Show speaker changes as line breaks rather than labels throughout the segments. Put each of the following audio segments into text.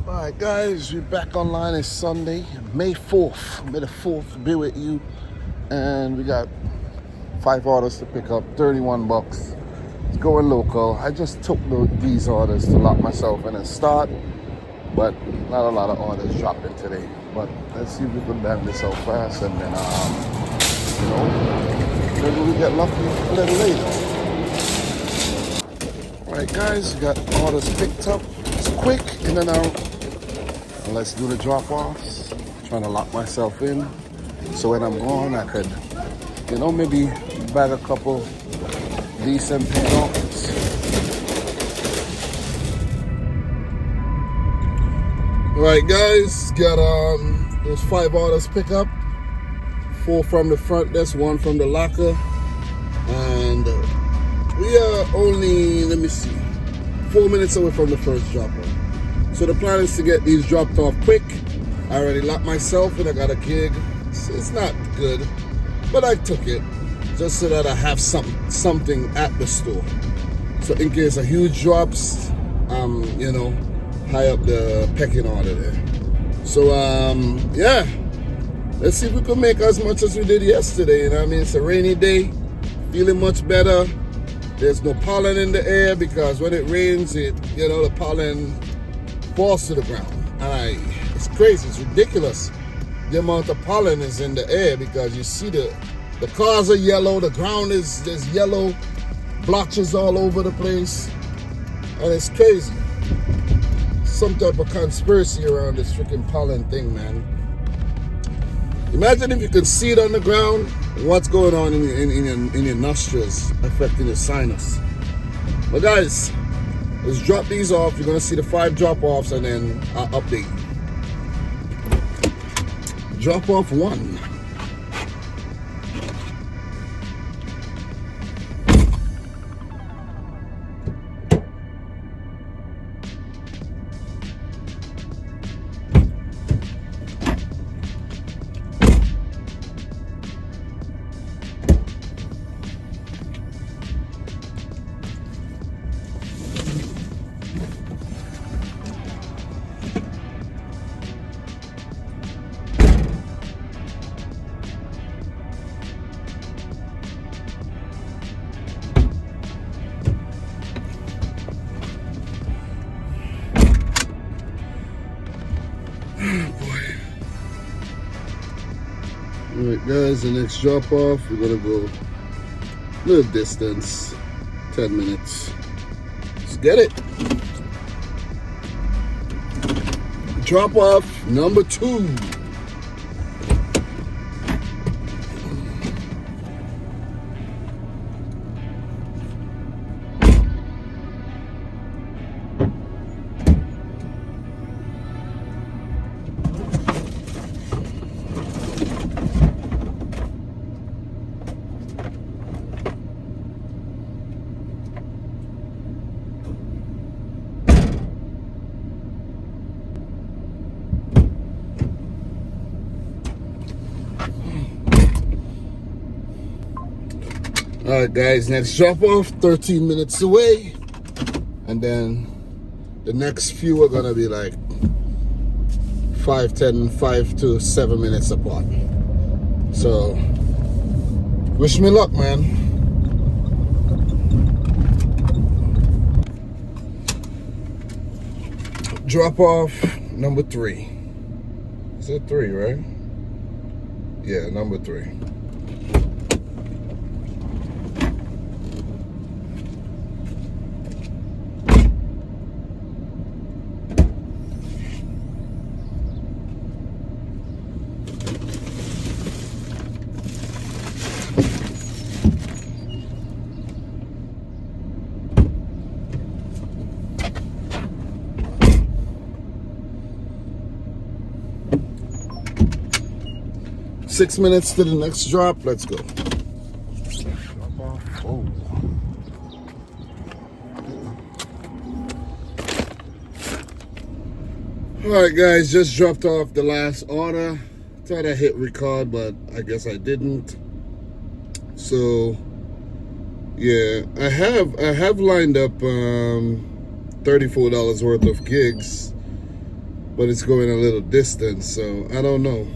Alright guys, we're back online. It's Sunday, May 4th. May the 4th be with you. And we got 5 orders to pick up, 31 bucks. It's going local. I just took these orders to lock myself in and start, but not a lot of orders dropping today. But let's see if we can bang this out fast and then, maybe we get lucky a little later. Alright guys, we got orders picked up. It's quick, in and out. Let's do the drop-offs. Trying to lock myself in so when I'm gone I could, maybe bag a couple decent pickups. Alright guys, got those 5 orders pick up. 4 from the front desk, 1 from the locker. And we are only, 4 minutes away from the first drop-off. So the plan is to get these dropped off quick. I already locked myself and I got a gig. It's not good, but I took it just so that I have something at the store. So in case a huge drops, high up the pecking order there. So yeah, let's see if we can make as much as we did yesterday. It's a rainy day, feeling much better. There's no pollen in the air because when it rains, the pollen falls to the ground. And it's crazy, it's ridiculous the amount of pollen is in the air because you see the cars are yellow, the ground there's yellow blotches all over the place, and it's crazy. Some type of conspiracy around this freaking pollen thing, man. Imagine if you could see it on the ground, what's going on in your nostrils, affecting your sinus. But guys, let's drop these off. You're gonna see the 5 drop-offs and then I'll update. Drop off 1. Alright guys, the next drop off, we're gonna go a little distance, 10 minutes. Let's get it. Drop off number 2. Alright guys, next drop off, 13 minutes away. And then the next few are gonna be like 5 to 7 minutes apart. So wish me luck, man. Drop off number 3. Is it 3, right? Yeah, number 3. Six minutes to the next drop. Let's go. Drop off. Oh. Alright guys, just dropped off the last order. Thought I hit record, but I guess I didn't. So yeah, I have lined up $34 worth of gigs. but it's going a little distance, so I don't know.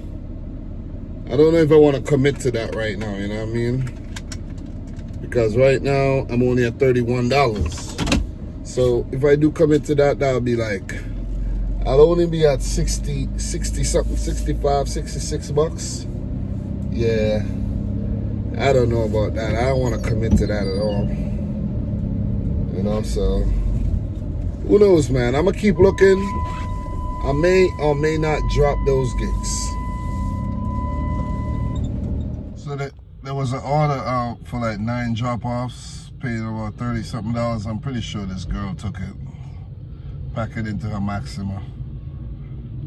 I don't know if I want to commit to that right now, you know what I mean? Because right now, I'm only at $31. So if I do commit to that, that'll be like, I'll only be at 60 something, 65, 66 bucks. Yeah, I don't know about that. I don't want to commit to that at all. You know, so who knows, man? I'm gonna keep looking. I may or may not drop those gigs. So there was an order out for like 9 drop-offs, paid about $30 something. I'm pretty sure this girl took it, pack it into her Maxima.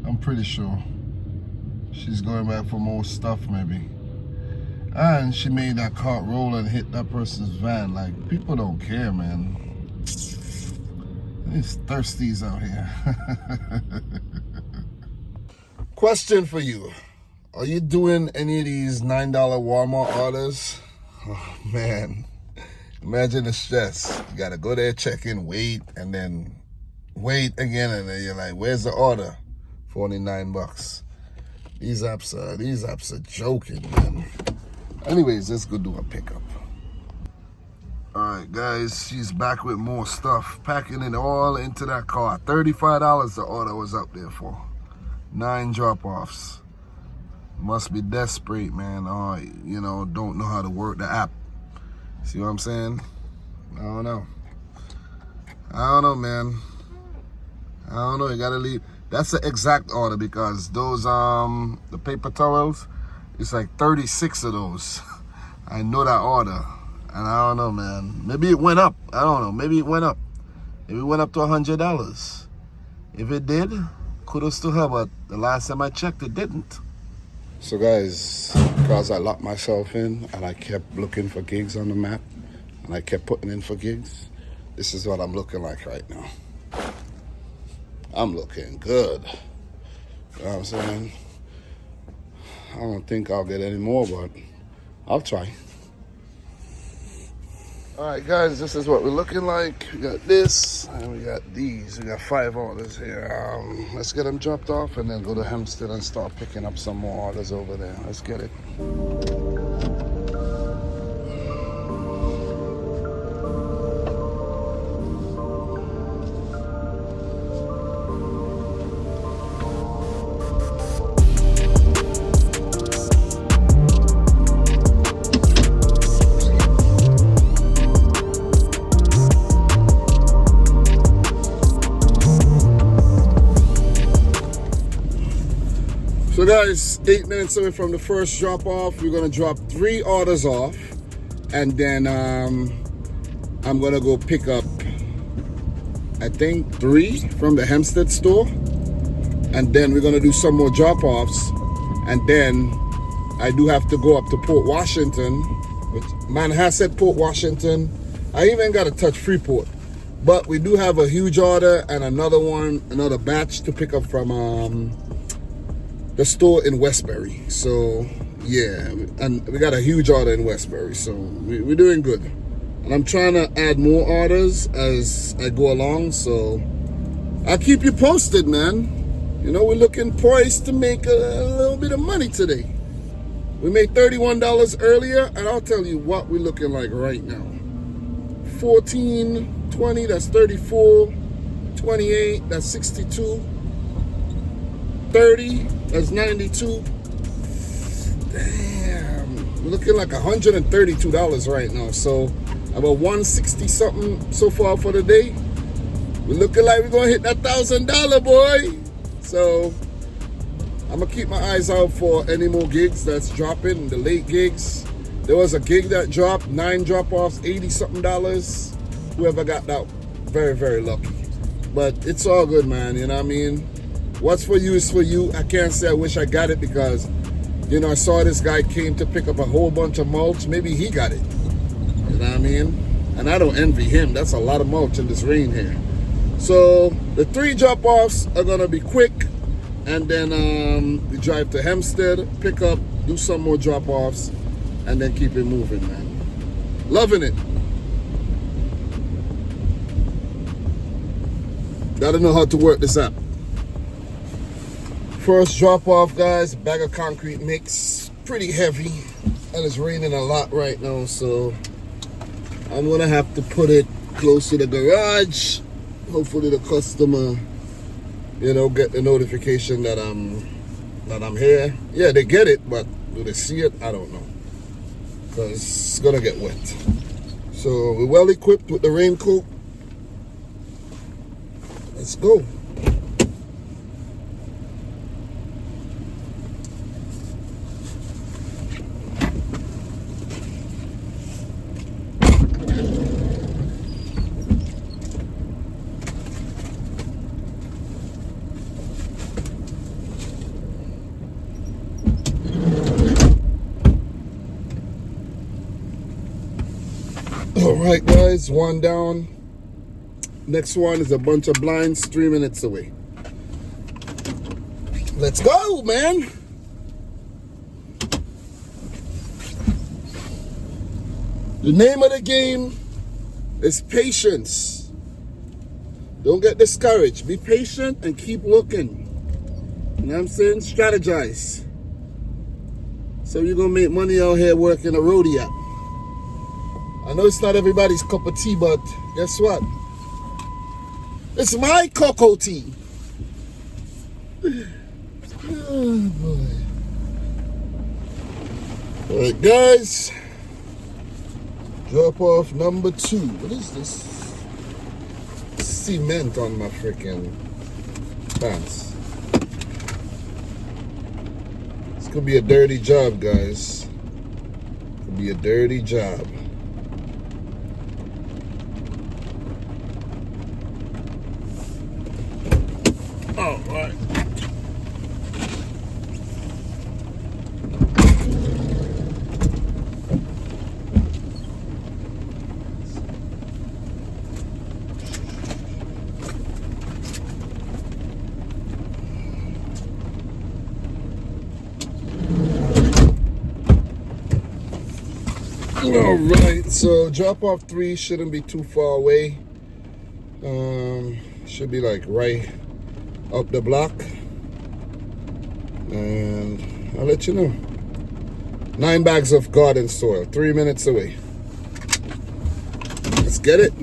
I'm pretty sure she's going back for more stuff maybe. And she made that cart roll and hit that person's van. Like, people don't care, man. These thirsties out here. Question for you. Are you doing any of these $9 Walmart orders? Oh, man. Imagine the stress. You got to go there, check in, wait, and then wait again. And then you're like, where's the order? For only $9. These apps are joking, man. Anyways, let's go do a pickup. Alright guys, she's back with more stuff. Packing it all into that car. $35 the order was up there for. 9 drop-offs. Must be desperate, man. Or, you know, don't know how to work the app. See what I'm saying? I don't know. I don't know, man. I don't know, you gotta leave. That's the exact order because those, the paper towels, it's like 36 of those. I know that order. And I don't know, man. Maybe it went up. I don't know. Maybe it went up. Maybe it went up to $100. If it did, kudos to her. But the last time I checked, it didn't. So guys, because I locked myself in and I kept looking for gigs on the map and I kept putting in for gigs, this is what I'm looking like right now. I'm looking good. You know what I'm saying? I don't think I'll get any more, but I'll try. All right, guys, this is what we're looking like. We got this, and we got these. We got 5 orders here. Let's get them dropped off and then go to Hempstead and start picking up some more orders over there. Let's get it. So guys, 8 minutes away from the first drop off. We're gonna drop 3 orders off, and then I'm gonna go pick up, I think 3 from the Hempstead store, and then we're gonna do some more drop offs, and then I do have to go up to Port Washington, which Manhasset, Port Washington. I even gotta touch Freeport, but we do have a huge order and another batch to pick up from the store in Westbury. So yeah, and we got a huge order in Westbury, so we're doing good. And I'm trying to add more orders as I go along, so I'll keep you posted, man. You know, we're looking poised to make a little bit of money today. We made $31 earlier, and I'll tell you what we're looking like right now. 14, 20, that's 34, 28, that's 62, 30, that's 92. Damn, we're looking like $132 right now. So about 160 something so far for the day. We're looking like we're gonna hit that $1,000, boy. So I'm gonna keep my eyes out for any more gigs that's dropping, the late gigs. There was a gig that dropped, 9 drop-offs, $80 something. Whoever got that, very, very lucky. But it's all good, man, you know what I mean? What's for you is for you. I can't say I wish I got it because, you know, I saw this guy came to pick up a whole bunch of mulch. Maybe he got it, you know what I mean? And I don't envy him. That's a lot of mulch in this rain here. So the 3 drop-offs are gonna be quick, and then we drive to Hempstead, pick up, do some more drop-offs, and then keep it moving, man. Loving it. Gotta know how to work this app. First drop off, guys. Bag of concrete mix, pretty heavy, and it's raining a lot right now, so I'm gonna have to put it close to the garage. Hopefully the customer, you know, get the notification that I'm here. Yeah, they get it, but do they see it? I don't know, because it's gonna get wet. So we're well equipped with the raincoat. Let's go. All right, guys, one down. Next one is a bunch of blinds 3 minutes away. Let's go, man. The name of the game is patience. Don't get discouraged. Be patient and keep looking. You know what I'm saying? Strategize. So you're going to make money out here working a ROADIE app. I know it's not everybody's cup of tea, but guess what? It's my cocoa tea. Oh boy. All right, guys. Drop off number 2. What is this? Cement on my freaking pants. This could be a dirty job, guys. Could be a dirty job. All right. All right, so drop off 3 shouldn't be too far away. Should be like right up the block, and I'll let you know. 9 bags of garden soil, 3 minutes away. Let's get it.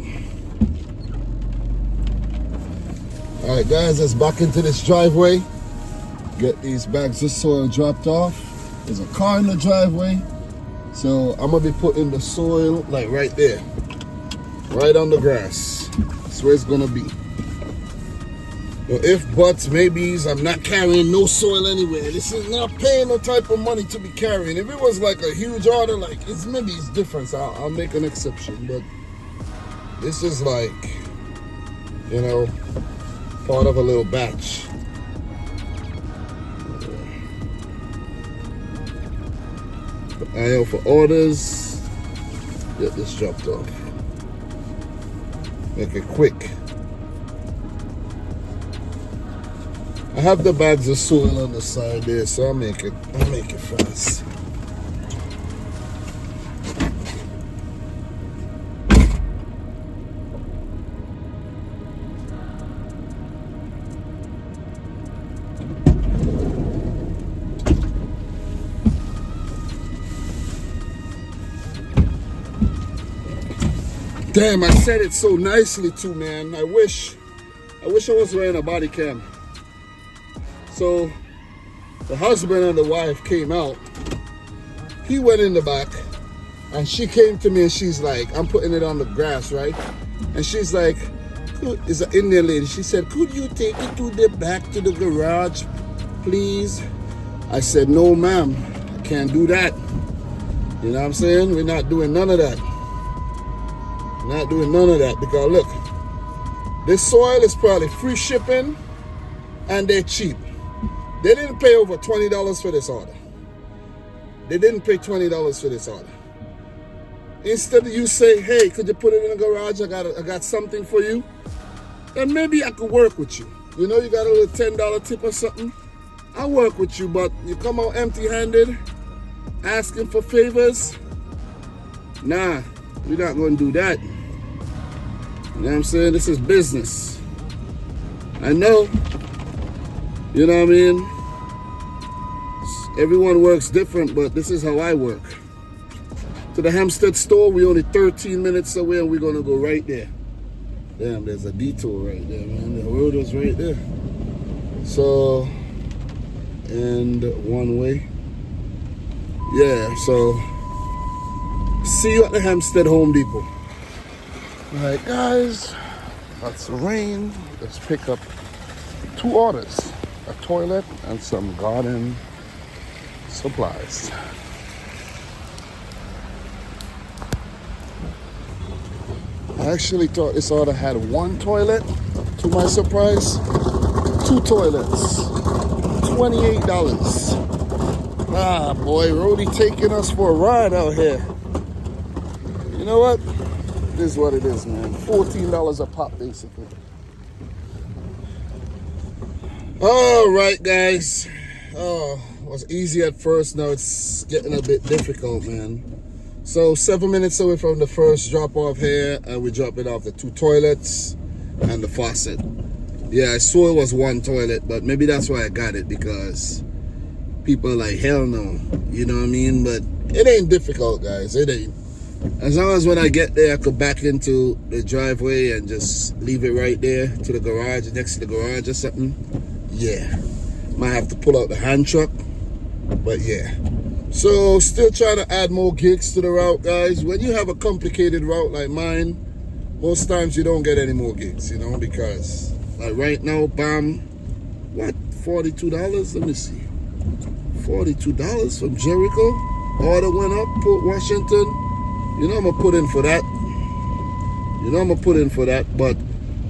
All right, guys, let's back into this driveway. Get these bags of soil dropped off. There's a car in the driveway, so I'm gonna be putting the soil like right there, right on the grass. That's where it's gonna be. So if buts, maybes, I'm not carrying no soil anywhere. This is not paying no type of money to be carrying. If it was like a huge order, like maybe it's different, so I'll make an exception. But this is like, you know, part of a little batch. Eye out for orders. Get this dropped off. Make it quick. I have the bags of soil on the side there, so I'll make it fast. Damn, I said it so nicely too, man. I wish I was wearing a body cam. So the husband and the wife came out. He went in the back, and she came to me and she's like, I'm putting it on the grass, right? And she's like, it's an Indian lady. She said, could you take it to the back to the garage, please? I said, no, ma'am, I can't do that. You know what I'm saying? We're not doing none of that. Not doing none of that, because look, this soil is probably free shipping and they're cheap. They didn't pay over $20 for this order. They didn't pay $20 for this order. Instead of you say, hey, could you put it in the garage? I got something for you. And maybe I could work with you. You know, you got a little $10 tip or something. I'll work with you, but you come out empty-handed, asking for favors. Nah, we're not going to do that. You know what I'm saying? This is business. I know. You know what I mean? Everyone works different, but this is how I work. To the Hampstead store, we're only 13 minutes away, and we're gonna go right there. Damn, there's a detour right there, man. The road is right there. So, and one way. Yeah, so see you at the Hampstead Home Depot. Alright guys, that's the rain. Let's pick up 2 orders. A toilet and some garden supplies. I actually thought this order had 1 toilet. To my surprise, 2 toilets. $28. Ah, boy, Roadie taking us for a ride out here. You know what? This is what it is, man. $14 a pop, basically. All right, guys. Oh, it was easy at first. Now it's getting a bit difficult, man. So 7 minutes away from the first drop off here, and we drop it off the 2 toilets and the faucet. Yeah, I saw it was 1 toilet, but maybe that's why I got it, because people are like, hell no, you know what I mean? But it ain't difficult, guys. It ain't. As long as when I get there, I could back into the driveway and just leave it right there to the garage, next to the garage or something. Yeah, might have to pull out the hand truck, but yeah. So still trying to add more gigs to the route, guys. When you have a complicated route like mine, most times you don't get any more gigs, you know, because like right now, bam, what, $42? Let me see, $42 from Jericho. Order went up, Port Washington. You know I'm gonna put in for that. You know I'm gonna put in for that. But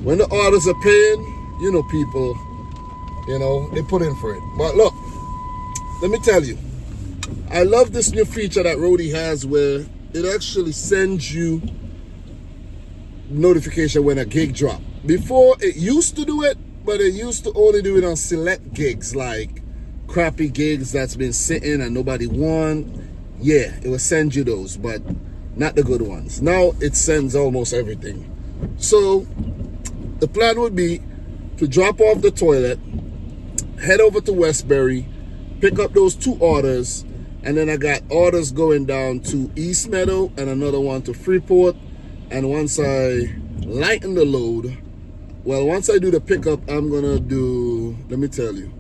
when the orders are paying, you know, people, you know, they put in for it. But look, let me tell you, I love this new feature that ROADIE has where it actually sends you notification when a gig drop. Before, it used to do it, but it used to only do it on select gigs, like crappy gigs that's been sitting and nobody won. Yeah, it will send you those, but not the good ones. Now it sends almost everything. So the plan would be to drop off the toilet, head over to Westbury, pick up those 2 orders, and then I got orders going down to East Meadow and another one to Freeport. And once I lighten the load, well, once I do the pickup, I'm gonna do, let me tell you,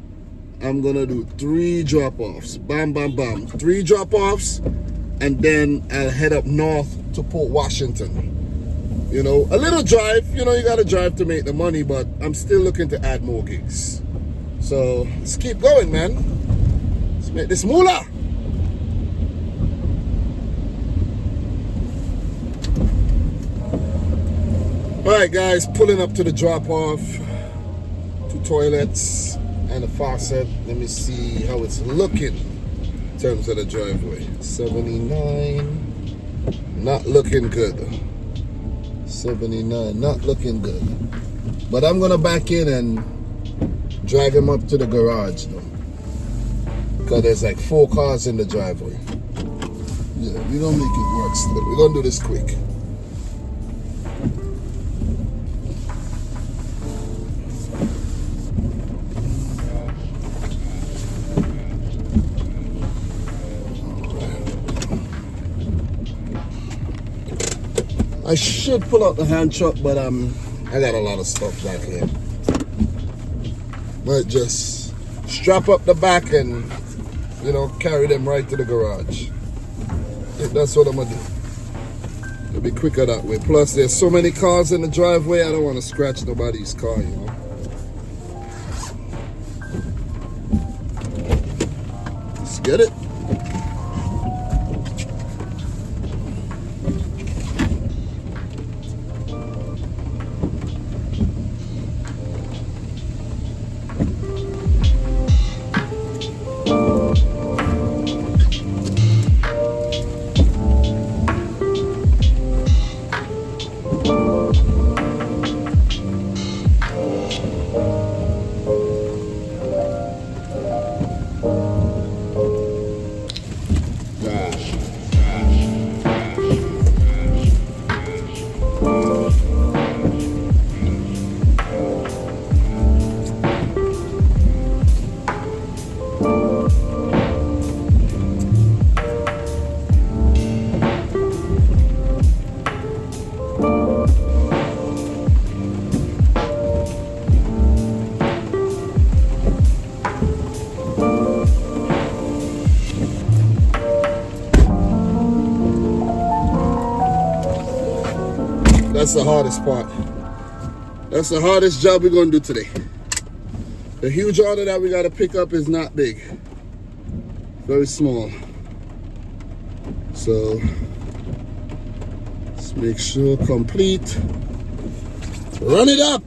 I'm gonna do 3 drop-offs. Bam, bam, bam. 3 drop-offs, and then I'll head up north to Port Washington. You know, a little drive, you know, you gotta drive to make the money, but I'm still looking to add more gigs. So let's keep going, man. Let's make this moolah. All right, guys, pulling up to the drop-off. 2 toilets and a faucet. Let me see how it's looking in terms of the driveway. 79, not looking good. 79, not looking good. But I'm gonna back in and drag him up to the garage though, because there's like 4 cars in the driveway. Yeah, we're gonna make it work still. We're gonna do this quick. I should pull out the hand truck, but I got a lot of stuff back here. Might just strap up the back and, you know, carry them right to the garage. That's what I'm gonna do. It'll be quicker that way. Plus, there's so many cars in the driveway, I don't want to scratch nobody's car, you know. Let's get it. That's the hardest part. That's the hardest job we're gonna do today. The huge order that we gotta pick up is not big. Very small. So let's make sure complete. Run it up.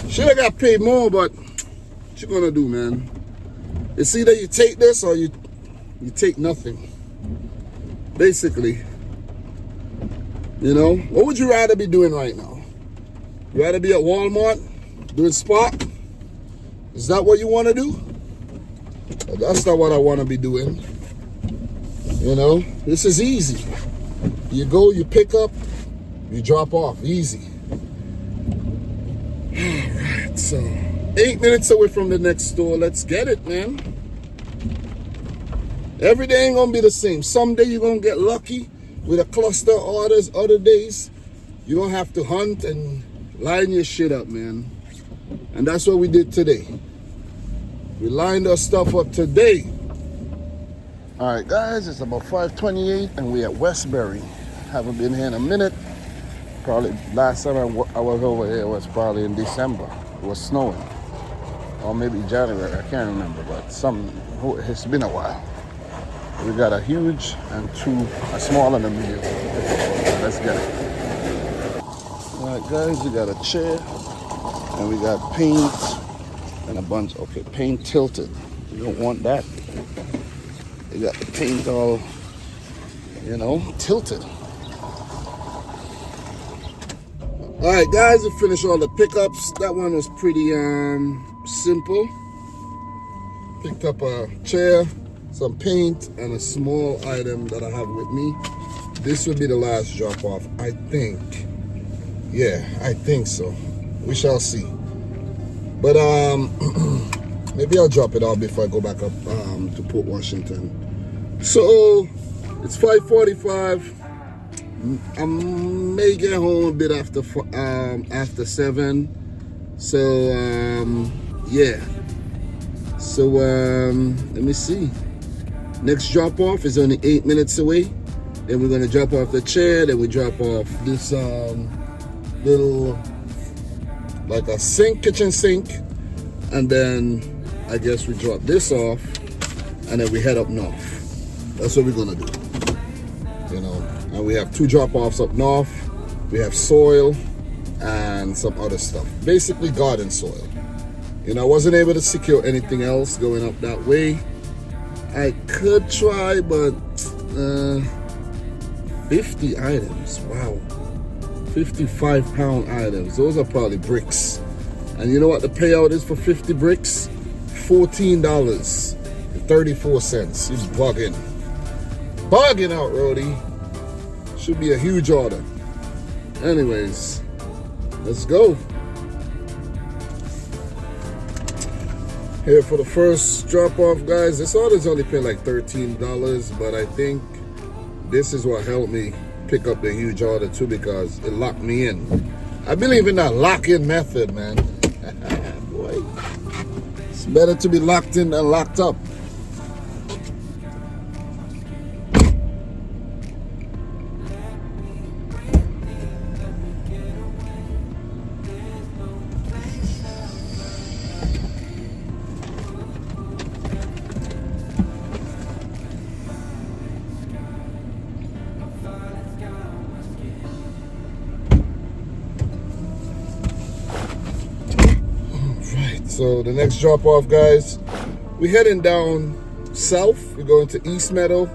Should have got paid more, but what you gonna do, man? It's either you take this or you take nothing. Basically. You know, what would you rather be doing right now? You rather be at Walmart doing spot? Is that what you want to do? Well, that's not what I want to be doing. You know, this is easy. You go, you pick up, you drop off. Easy. Alright, so 8 minutes away from the next store. Let's get it, man. Every day ain't gonna be the same. Someday you're gonna get lucky with a cluster of orders. Other days, you don't have to hunt and line your shit up, man. And that's what we did today. We lined our stuff up today. All right, guys, it's about 5:28 and we're at Westbury. Haven't been here in a minute. Probably last time I was over here was probably in December. It was snowing. Or maybe January, I can't remember, but it's been a while. We got a huge and a small and a medium. Let's get it. All right, guys, we got a chair and we got paint and a bunch. Okay, paint tilted. You don't want that. You got the paint all, you know, tilted. All right, guys, we finished all the pickups. That one was pretty simple. Picked up a chair, some paint, and a small item that I have with me. This will be the last drop off, I think. Yeah, I think so. We shall see. But maybe I'll drop it off before I go back up to Port Washington. So it's 5:45. I may get home a bit after 7. So yeah. So let me see. Next drop off is only 8 minutes away. Then we're gonna drop off the chair. Then we drop off this little, like a kitchen sink, and then I guess we drop this off, and then we head up north. That's what we're gonna do. You know, and we have 2 drop-offs up north. We have soil and some other stuff, basically garden soil. You know, I wasn't able to secure anything else going up that way. I could try, but 50 items, wow. 55-pound items, those are probably bricks. And you know what the payout is for 50 bricks? $14.34. He's bugging. Bugging out, Roadie. Should be a huge order. Anyways, let's go. Here for the first drop off, guys. This order's only paying like $13, but I think this is what helped me pick up the huge order too, because it locked me in. I believe in that lock-in method, man. Boy, it's better to be locked in than locked up. So the next drop off, guys, we're heading down south. We're going to East Meadow,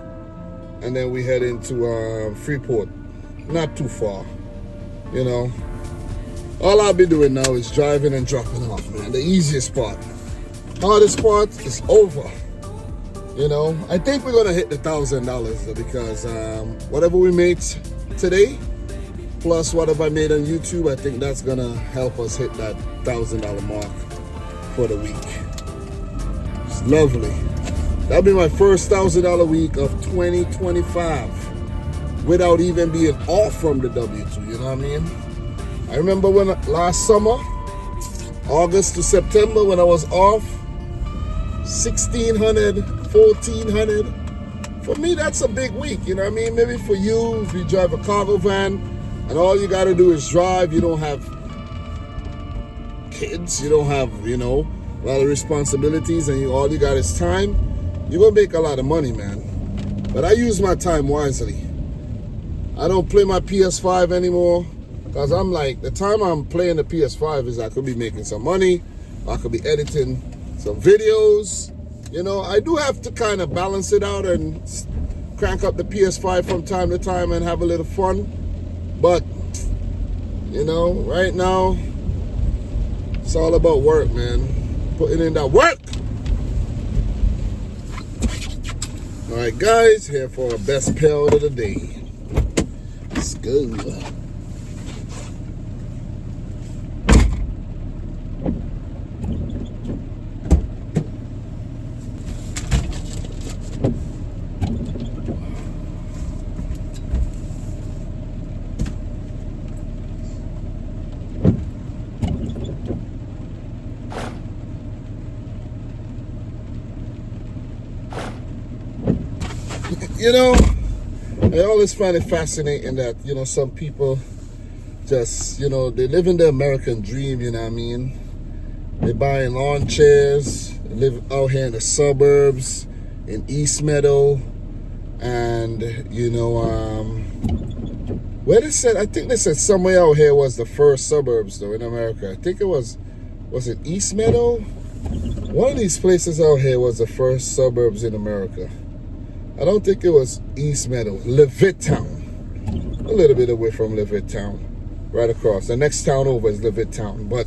and then we head into Freeport. Not too far, you know. All I'll be doing now is driving and dropping off, man. The easiest part. Hardest part is over. You know, I think we're gonna hit the $1,000 because whatever we made today, plus whatever I made on YouTube, I think that's gonna help us hit that $1,000 mark for the week. It's lovely. That'll be my first $1,000 week of 2025 without even being off from the W2, you know what I mean? I remember when last summer, August to September, when I was off, 1,600, 1,400. For me, that's a big week, you know what I mean? Maybe for you, if you drive a cargo van And all you got to do is drive. You don't have kids. You don't have, a lot of responsibilities, and all you got is time. You're going to make a lot of money, man. But I use my time wisely. I don't play my PS5 anymore, because I'm like, the time I'm playing the PS5 is I could be making some money. I could be editing some videos. I do have to kind of balance it out and crank up the PS5 from time to time and have a little fun. But, right now, it's all about work, man. Putting in that work. All right, guys, here for our best pill of the day. Let's go. I always find it fascinating that, some people just, they live in the American dream, you know what I mean? They're buying lawn chairs, they live out here in the suburbs, in East Meadow, and, where they said, I think they said somewhere out here was the first suburbs, though, in America. I think it was it East Meadow? One of these places out here was the first suburbs in America. I don't think it was East Meadow, Levittown. A little bit away from Levittown, right across. The next town over is Levittown. But,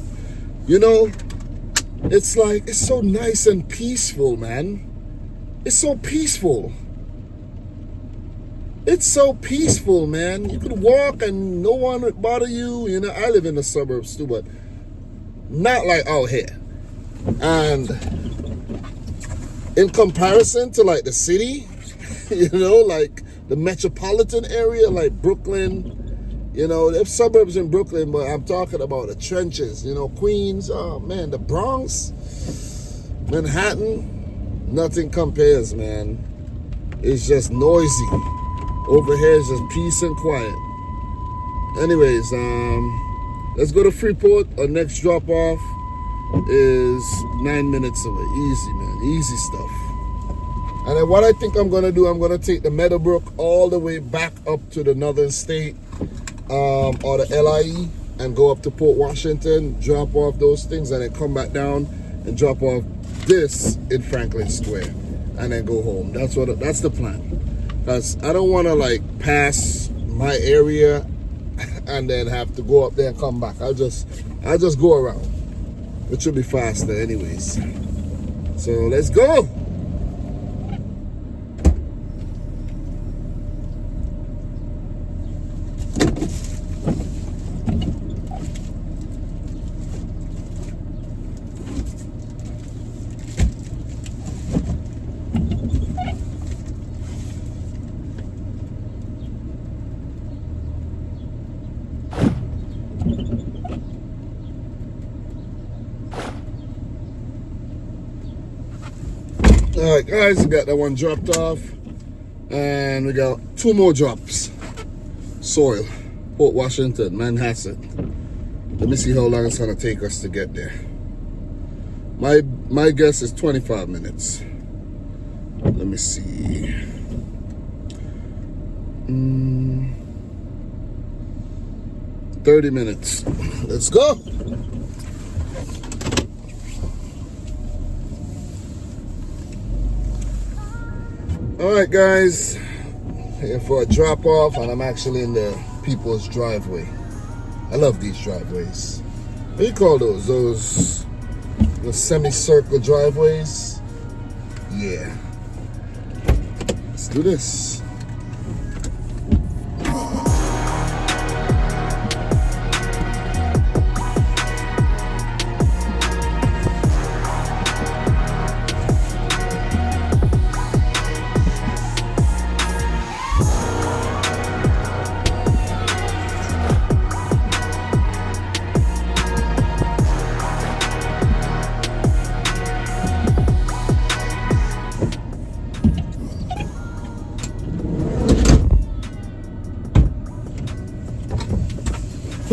it's like, it's so nice and peaceful, man. It's so peaceful. It's so peaceful, man. You could walk and no one would bother you. I live in the suburbs too, but not like out here. And in comparison to like the city, like the metropolitan area, like Brooklyn, there's suburbs in Brooklyn, but I'm talking about the trenches, Queens, oh man, the Bronx, Manhattan, nothing compares, man. It's just noisy. Over here is just peace and quiet. Anyways, let's go to Freeport. Our next drop off is 9 minutes away. Easy, man, easy stuff. And then what I think I'm going to do, I'm going to take the Meadowbrook all the way back up to the northern state, or the LIE, and go up to Port Washington, drop off those things, and then come back down and drop off this in Franklin Square, and then go home. That's the plan. Because I don't want to like pass my area and then have to go up there and come back. I'll just go around, which will be faster anyways. So let's go. All right, guys, we got that one dropped off, and we got 2 more drops. Soil, Port Washington, Manhasset. Let me see how long it's gonna take us to get there. My guess is 25 minutes. Let me see. 30 minutes. Let's go. All right, guys, here for a drop off, and I'm actually in the people's driveway. I love these driveways. What do you call those? Those semicircle driveways? Yeah. Let's do this.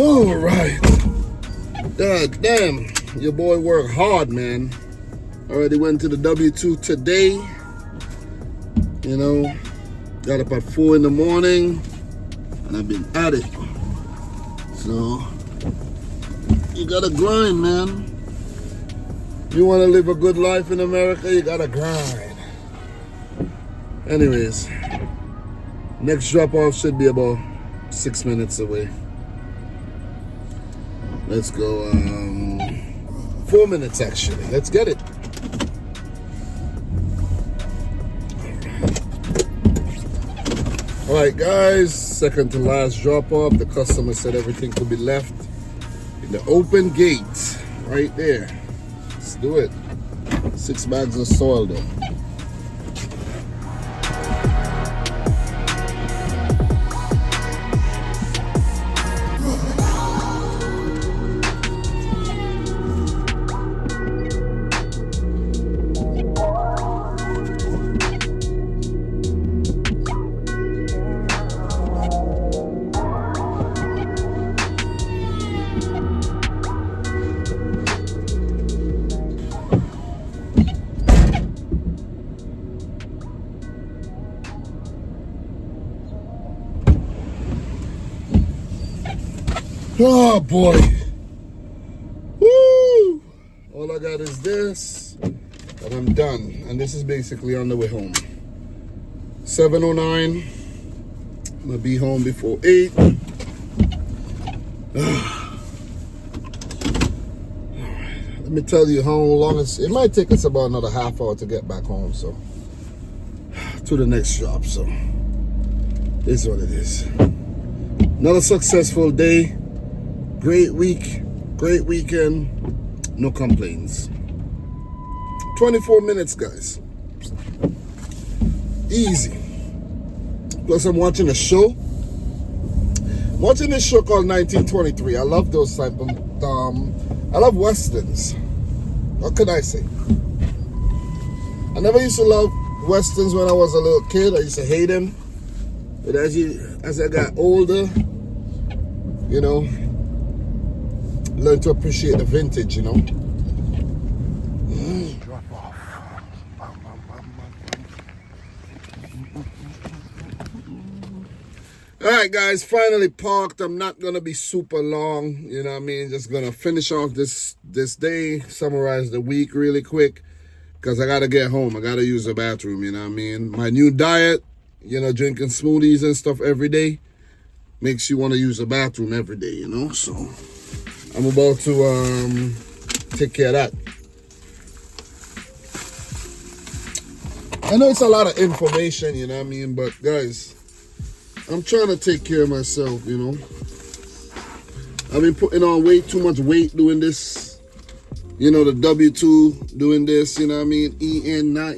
All right. God damn, your boy worked hard, man. Already went to the W2 today. You know, got up at 4 in the morning, and I've been at it. So, you gotta grind, man. You wanna live a good life in America, you gotta grind. Anyways, next drop off should be about 6 minutes away. Let's go, 4 minutes actually. Let's get it. All right, guys, second to last drop off. The customer said everything could be left in the open gate right there. Let's do it. 6 bags of soil though. Oh boy. Woo! All I got is this, and I'm done. And this is basically on the way home. 7:09. I'm gonna be home before 8. Let me tell you how long it might take us about another half hour to get back home, so to the next shop. So this is what it is. Another successful day. Great week, great weekend, no complaints. 24 minutes, guys. Easy. Plus, I'm watching a show. I'm watching this show called 1923. I love those type of, I love Westerns. What could I say? I never used to love Westerns when I was a little kid. I used to hate them. But as I got older, you know, learn to appreciate the vintage, you know. Drop off. All right, guys, finally parked. I'm not gonna be super long, you know what I mean? Just gonna finish off this day, summarize the week really quick, because I gotta get home. I gotta use the bathroom, you know what I mean? My new diet, you know, drinking smoothies and stuff every day makes you want to use the bathroom every day, you know? So I'm about to take care of that. I know it's a lot of information, you know what I mean? But guys, I'm trying to take care of myself, you know? I've been putting on way too much weight doing this. You know, the W2 doing this, you know what I mean? Not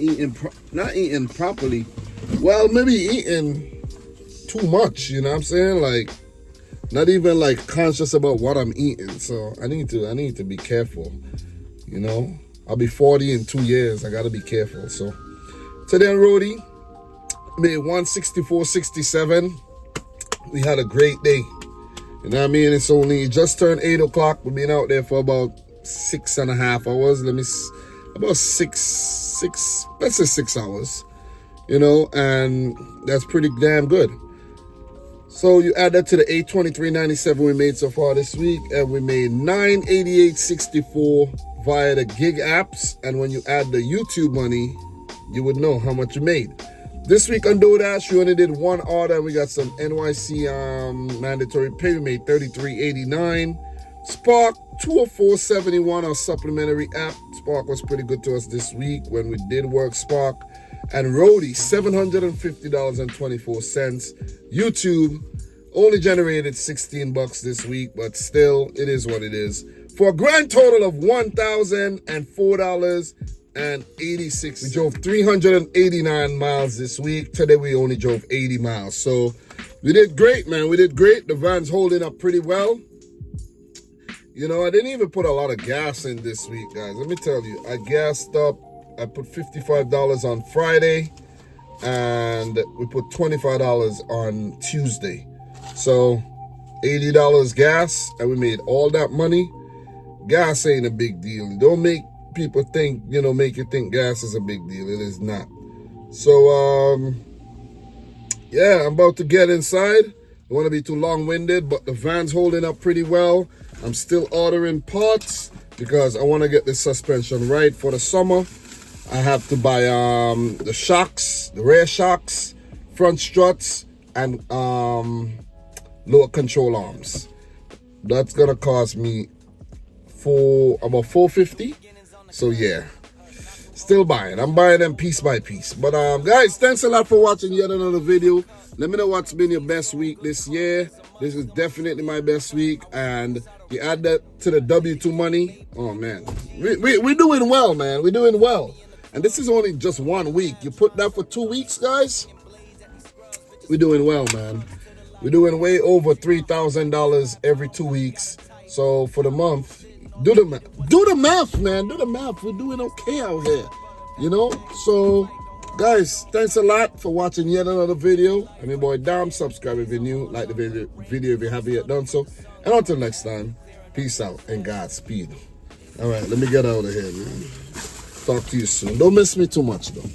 eating properly. Well, maybe eating too much, you know what I'm saying? Like, not even like conscious about what I'm eating. So I need to be careful, you know? I'll be 40 in 2 years. I gotta be careful. So today on ROADIE, made 164.67. We had a great day. You know what I mean? It's only just turned 8 o'clock. We've been out there for about 6.5 hours. About six, let's say 6 hours. You know, and that's pretty damn good. So you add that to the 823.97 we made so far this week, and we made 988.64 via the gig apps. And when you add the YouTube money, you would know how much you made. This week on DOORDASH, we only did one order, and we got some NYC mandatory pay. We made $33.89. Spark 204.71 on supplementary app. Spark was pretty good to us this week when we did work Spark. And ROADIE, $750.24. YouTube only generated $16 this week, but still, it is what it is. For a grand total of $1,004.86. We drove 389 miles this week. Today, we only drove 80 miles. So we did great, man. We did great. The van's holding up pretty well. You know, I didn't even put a lot of gas in this week, guys. Let me tell you, I gassed up. I put $55 on Friday, and we put $25 on Tuesday. So $80 gas, and we made all that money. Gas ain't a big deal. Don't make people think, make you think gas is a big deal. It is not. So, yeah, I'm about to get inside. Don't want to be too long-winded, but the van's holding up pretty well. I'm still ordering parts because I want to get this suspension right for the summer. I have to buy the shocks, the rear shocks, front struts, and lower control arms. That's gonna cost me about $450. So yeah, still buying. I'm buying them piece by piece. But guys, thanks a lot for watching yet another video. Let me know what's been your best week this year. This is definitely my best week, and you add that to the W2 money. Oh man, we're doing well, man. We're doing well. And this is only just 1 week. You put that for 2 weeks, guys. We're doing well, man. We're doing way over $3,000 every 2 weeks. So for the month, do the math. Do the math, man. Do the math. We're doing okay out here. So guys, thanks a lot for watching yet another video. I'm your boy Dom. Subscribe if you're new. Like the video if you haven't yet done so. And until next time, peace out and Godspeed. All right, let me get out of here, man. Talk to you soon. Don't miss me too much, though.